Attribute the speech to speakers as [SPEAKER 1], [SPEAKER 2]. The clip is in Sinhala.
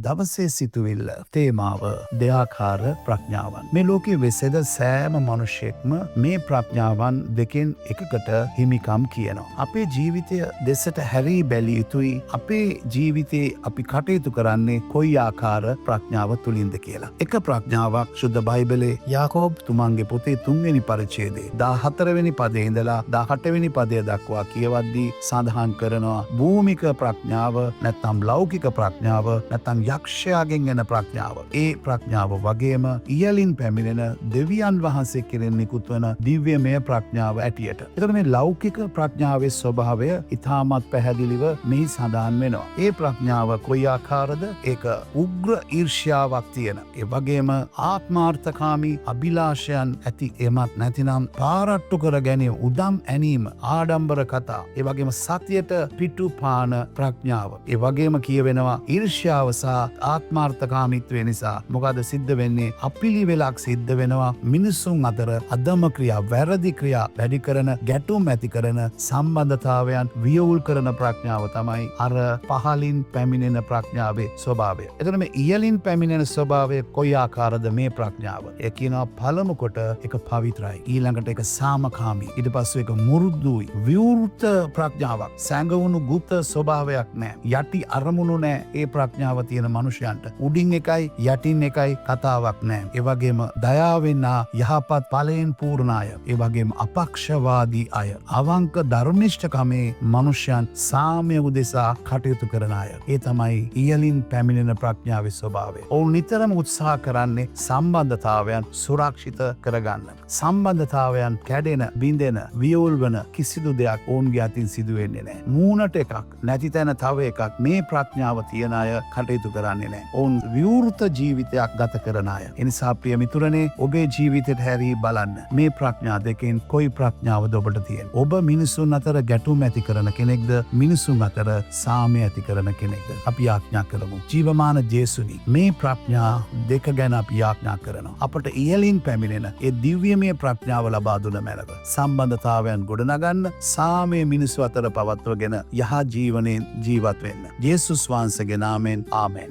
[SPEAKER 1] දවසේ සිතුවිල්ල තේමාව දෙආකාර ප්‍රඥාවන්. මේ ලෝකයේ වෙසෙද සෑම මනුෂ්‍යෙක්ම මේ ප්‍රඥාවන් දෙකෙන් එකකට හිමිකම් කියනවා. අපේ ජීවිතය දෙසට හැරී බැලිය යුතුයි. අපේ ජීවිතේ අපි කටයුතු කරන්නේ කොයි ආකාර ප්‍රඥාව තුලින්ද කියලා. එක ප්‍රඥාවක් ශුද්ධ බයිබලයේ යාකෝබ් තුමන්ගේ පොතේ 3 වෙනි පරිච්ඡේදයේ 14 වෙනි පදේ ඉඳලා 18 වෙනි පදය දක්වා කියවද්දී සඳහන් කරනවා භූමික ප්‍රඥාව නැත්නම් ලෞකික ප්‍රඥාව නැත්නම් යක්ෂයාගෙන් එන ප්‍රඥාව. ඒ ප්‍රඥාව වගේම ඉහළින් පැමිණෙන දෙවියන් වහන්සේ කෙරෙන් නිකුත් වන දිව්‍යමය ප්‍රඥාව ඇටියට. එතකොට මේ ලෞකික ප්‍රඥාවේ ස්වභාවය ඉතාමත් පැහැදිලිව මෙහි සඳහන් වෙනවා. ඒ ප්‍රඥාව කොයි ආකාරද? ඒක උග්‍ර ඊර්ෂ්‍යාවක් තියෙන. ඒ වගේම ආත්මාර්ථකාමී අභිලාෂයන් ඇති එමත් නැතිනම් පාරට්ටු කර ගැනීම, උදම් ඇනීම, ආඩම්බර කතා, ඒ වගේම සතියට පිටුපාන ප්‍රඥාව. ඒ වගේම කියවෙනවා ඊර්ෂ්‍යාව සහ ආත්මාර්ථකාමීත්වය නිසා මොකද සිද්ධ වෙන්නේ? අපිලිවෙලක් සිද්ධ වෙනවා මිනිසුන් අතර අධම ක්‍රියා, වැරදි ක්‍රියා වැඩි කරන, ගැටුම් ඇති කරන සම්බන්ධතාවයන් වියවුල් කරන ප්‍රඥාව තමයි අර පහලින් පැමිණෙන ප්‍රඥාවේ ස්වභාවය. එතකොට මේ ඉහළින් පැමිණෙන ස්වභාවය කොයි ආකාරද මේ ප්‍රඥාව? ඒ කියනවා පළමු කොට එක පවිත්‍රායි, ඊළඟට එක සාමකාමී, ඊට පස්සේ එක මුරුද්දුයි, විවෘත ප්‍රඥාවක්. සැඟවුණු ගුප්ත ස්වභාවයක් නැහැ. යටි අරමුණු නැහැ. ඒ ප්‍රඥාව තියෙන මනුෂ්‍යයන්ට උඩින් එකයි යටින් එකයි කතාවක් නැහැ. ඒ වගේම දයාවෙන් යහපත් ඵලයෙන් පූර්ණ අය, ඒ වගේම අපක්ෂවාදී අය, අවංක ධර්මිෂ්ඨකමේ මනුෂ්‍යයන් සාමය උදෙසා කටයුතු කරන අය. ඒ තමයි ඉහළින් පැමිණෙන ප්‍රඥාවේ ස්වභාවය. ඔවුන් නිතරම උත්සාහ කරන්නේ සම්බන්ධතාවයන් සුරක්ෂිත කරගන්න. සම්බන්ධතාවයන් කැඩෙන, බිඳෙන, වියවුල් වන කිසිදු දෙයක් ඔවුන්ගේ අතින් සිදු වෙන්නේ නැහැ. මූණට එකක්, නැති තැන තව එකක්. මේ ප්‍රඥාව තියන අය කටයුතු කරන්නේ නැහැ. ඔවුන් විවෘත ජීවිතයක් ගත කරන අය. එනිසා ප්‍රිය මිතුරනේ, ඔබේ ජීවිතයට හැරී බලන්න. මේ ප්‍රඥා දෙකෙන් කොයි ප්‍රඥාවද ඔබට තියෙන්නේ? ඔබ මිනිසුන් අතර ගැටුම් ඇති කරන කෙනෙක්ද? මිනිසුන් අතර සාමය ඇති කරන කෙනෙක්ද? අපි යාඥා කරමු. ජීවමාන ජේසුනි, මේ ප්‍රඥා දෙක ගැන අපි යාඥා කරනවා. අපට ඉහළින් පැමිණෙන ඒ දිව්‍යමය ප්‍රඥාව ලබා දුන මැනව සම්බන්ධතාවයන් ගොඩනගන්න, සාමය මිනිසු අතර පවත්වගෙන යහ ජීවනයෙන් ජීවත් වෙන්න. යේසුස් වහන්සේගේ නාමයෙන් ආමෙන්.